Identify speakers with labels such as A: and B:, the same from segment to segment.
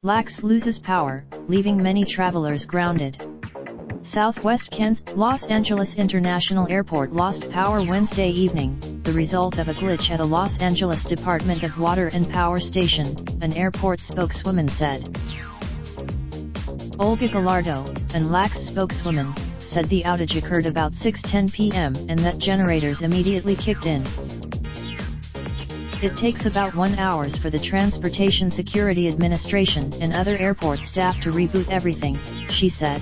A: LAX loses power, leaving many travelers grounded. Southwest Kent's Los Angeles International Airport lost power Wednesday evening, the result of a glitch at a Los Angeles Department of Water and Power station, an airport spokeswoman said. Olga Gallardo, an LAX spokeswoman, said the outage occurred about 6:10 p.m. and that generators immediately kicked in. It takes about 1 hour for the Transportation Security Administration and other airport staff to reboot everything, she said.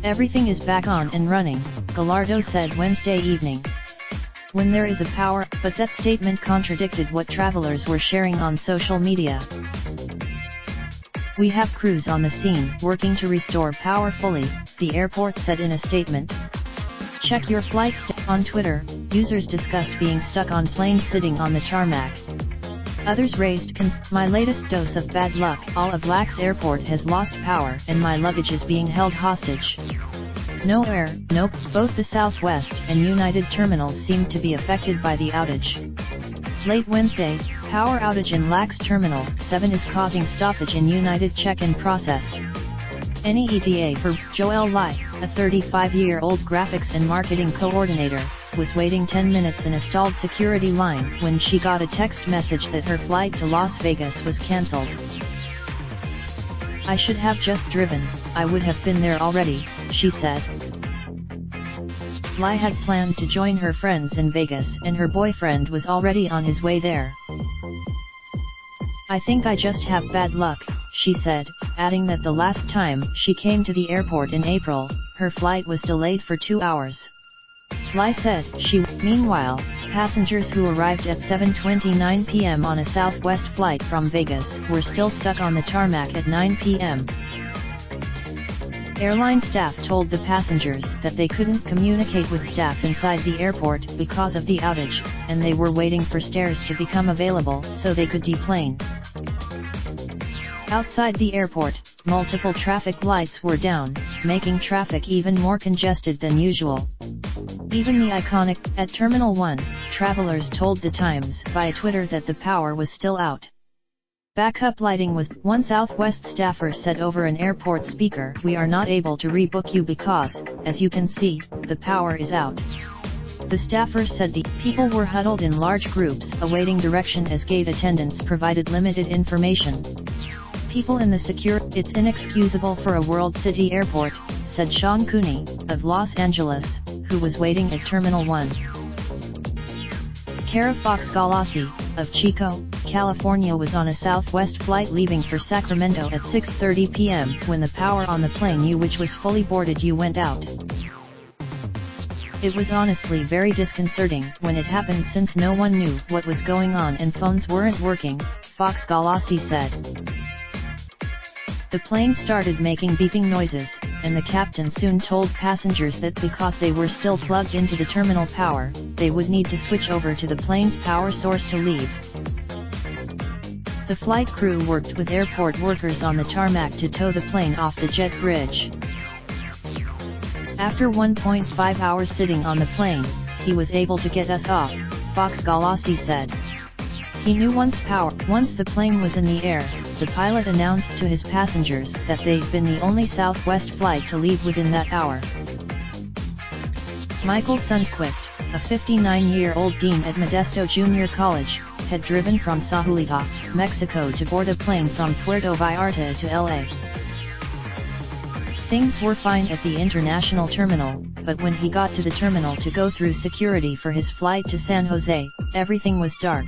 A: Everything is back on and running, Gallardo said Wednesday evening. When there is a power, but that statement contradicted what travelers were sharing on social media. We have crews on the scene working to restore power fully, the airport said in a statement. Check your flight on Twitter, users discussed being stuck on planes sitting on the tarmac. Others raised my latest dose of bad luck. All of LAX airport has lost power and my luggage is being held hostage. No air, nope. Both the Southwest and United terminals seemed to be affected by the outage. Late Wednesday, power outage in LAX Terminal 7 is causing stoppage in United check-in process. NETA for Joelle Lai, a 35-year-old graphics and marketing coordinator, was waiting 10 minutes in a stalled security line when she got a text message that her flight to Las Vegas was cancelled. I should have just driven, I would have been there already, she said. Lai had planned to join her friends in Vegas and her boyfriend was already on his way there. I think I just have bad luck, she said, adding that the last time she came to the airport in April, her flight was delayed for 2 hours. Lai said meanwhile, passengers who arrived at 7:29 p.m. on a Southwest flight from Vegas were still stuck on the tarmac at 9 p.m. Airline staff told the passengers that they couldn't communicate with staff inside the airport because of the outage, and they were waiting for stairs to become available so they could deplane. Outside the airport, multiple traffic lights were down, making traffic even more congested than usual. Even the iconic, at Terminal 1, travelers told The Times via Twitter that the power was still out. Backup lighting was, one Southwest staffer said over an airport speaker. We are not able to rebook you because, as you can see, the power is out. The staffer said the people were huddled in large groups awaiting direction as gate attendants provided limited information. People in the it's inexcusable for a world city airport, said Sean Cooney, of Los Angeles, who was waiting at Terminal 1. Kara Fox Galassi, of Chico, California was on a Southwest flight leaving for Sacramento at 6:30 p.m. when the power on the plane which was fully boarded went out. It was honestly very disconcerting when it happened since no one knew what was going on and phones weren't working, Fox Galassi said. The plane started making beeping noises, and the captain soon told passengers that because they were still plugged into the terminal power, they would need to switch over to the plane's power source to leave. The flight crew worked with airport workers on the tarmac to tow the plane off the jet bridge. After 1.5 hours sitting on the plane, he was able to get us off, Fox Galassi said. He knew once the plane was in the air, the pilot announced to his passengers that they'd been the only Southwest flight to leave within that hour. Michael Sundquist, a 59-year-old dean at Modesto Junior College, had driven from Sayulita, Mexico to board a plane from Puerto Vallarta to LA. Things were fine at the international terminal, but when he got to the terminal to go through security for his flight to San Jose, everything was dark.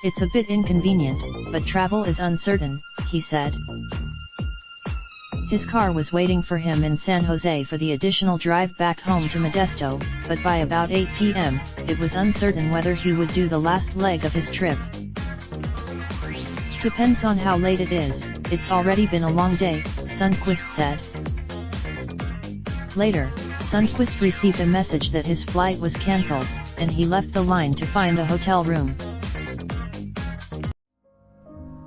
A: It's a bit inconvenient, but travel is uncertain, he said. His car was waiting for him in San Jose for the additional drive back home to Modesto, but by about 8 p.m., it was uncertain whether he would do the last leg of his trip. Depends on how late it is, it's already been a long day, Sundquist said. Later, Sundquist received a message that his flight was cancelled, and he left the line to find a hotel room.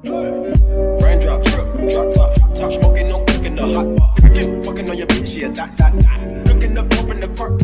B: Raindrop, drip, drop top, top smoking, no cooking the hot bar. Fucking on your bitch, yeah, that. Looking up, open the park,